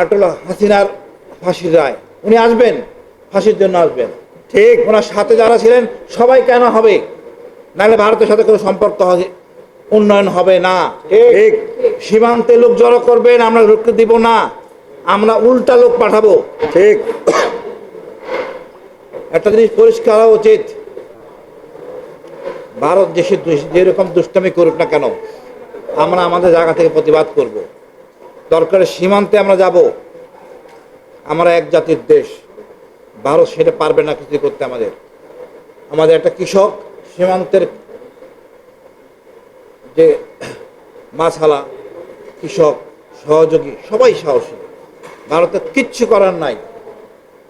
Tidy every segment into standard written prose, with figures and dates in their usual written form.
আরেকটা হলো হাসিনার ফাঁসির রায়, উনি আসবেন, ফাঁসির জন্য আসবেন। ঠিক, ওনার সাথে যারা ছিলেন সবাই কেন হবে, নাহলে ভারতের সাথে কোনো সম্পর্ক উন্নয়ন হবে না। ঠিক, সীমান্তে লোক জড়ো করবেন, আমরা রুখতে দিব না, আমরা উল্টা লোক পাঠাবো। ঠিক, একটা জিনিস পরিষ্কার হওয়া উচিত, ভারত দেশে যেরকম দুষ্টামি করুক না কেন, আমরা আমাদের জায়গা থেকে প্রতিবাদ করব। দরকারে সীমান্তে আমরা যাব, আমরা এক জাতির দেশ, ভারত সেটা পারবে না কিছু করতে। আমাদের একটা কৃষক সীমান্তের যে মাছালা, কৃষক, সহযোগী সবাই সাহসী, ভারতের কিচ্ছু করার নাই।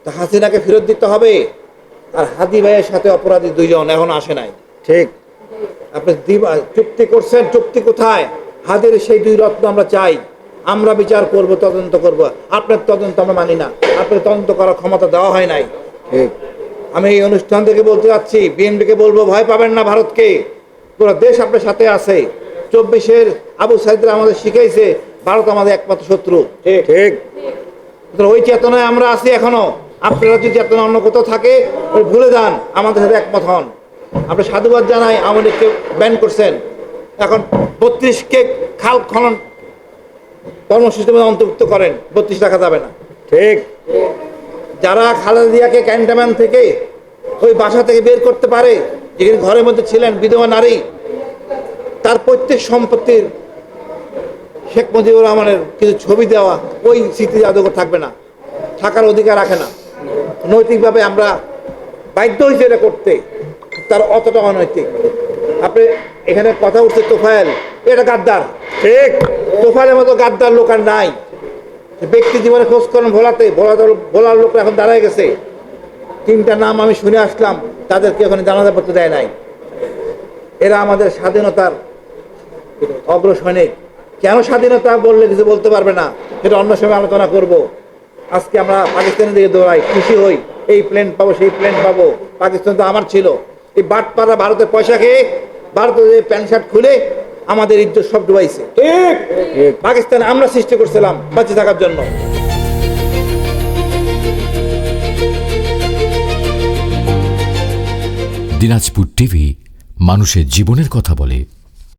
তা হাসিনাকে ফেরত দিতে হবে। আর হাদি ভাইয়ের সাথে অপরাধী দুইজন এখন আসে নাই। ঠিক, আপনি চুক্তি করছেন, চুক্তি কোথায়? হাদির সেই দুই রত্ন আমরা চাই, আমরা বিচার করব, তদন্ত করব। আপনার তদন্ত আমরা মানি না, আপনার তদন্ত করার ক্ষমতা দেওয়া হয় নাই। ঠিক, আমি এই অনুষ্ঠান থেকে বলতে যাচ্ছি, বিএনপিকে বলবো, ভয় পাবেন না ভারতকে, পুরো দেশ আপনার সাথে আছে। 24-এর আবু সাইদরা আমাদের শিখাইছে ভারত আমাদের একমাত্র শত্রু। ঠিক, ওই চেতনায় আমরা আছি এখনো। আপনারা যদি চেতনা অন্য কোথাও থাকে ওই ভুলে যান, আমাদের সাথে একমত হন। আপনি সাধুবাদ জানাই, আমাদেরকে ব্যান করছেন, এখন 32কে খাল খনন কর্মসূচির মধ্যে অন্তর্ভুক্ত করেন, 32 রাখা যাবে না। ঠিক, যারা খালেদা জিয়াকে ক্যান্টনমেন্ট থেকে ওই বাসা থেকে বের করতে পারে, যেখানে ঘরের মধ্যে ছিলেন বিধবা নারী, তার প্রত্যেক সম্পত্তির শেখ মুজিবুর রহমানের কিছু ছবি দেওয়া, ওই স্মৃতি জাদুঘর থাকবে না, থাকার অধিকার রাখে না। নৈতিকভাবে আমরা বাধ্য হয়েছি এটা করতে, তার অতটা অনৈতিক। আপনি এখানে কথা উঠছে তোফায়েল, এটা গাদ্দার। ঠিক, তোফায়েলের মতো গাদ্দার লোক আর নাই। ব্যক্তি জীবনে খোঁজ করেন ভোলার লোকরা এখন দাঁড়ায় গেছে। 3টা নাম আমি শুনে আসলাম, তাদেরকে ওখানে জানাজা পড়তে দেয় নাই। এরা আমাদের স্বাধীনতার অগ্রসৈনিক। কেন স্বাধীনতা বললে কিছু বলতে পারবে না, সেটা অন্য সময় আলোচনা করব। আজকে আমরা পাকিস্তানের দিকে দৌড়াই, খুশি হই, এই প্লেন পাবো, সেই প্লেন পাবো। পাকিস্তান তো আমার ছিল। এই বাটপাড়া ভারতের পয়সা খেয়ে, ভারতের প্যান্ট শার্ট খুলে আমাদের ইজ্জত সব ডুবাইছে। ঠিক, পাকিস্তান আমরা সৃষ্টি করছিলাম বাঁচে থাকার জন্য। দিনাজপুর টিভি, মানুষের জীবনের কথা বলে।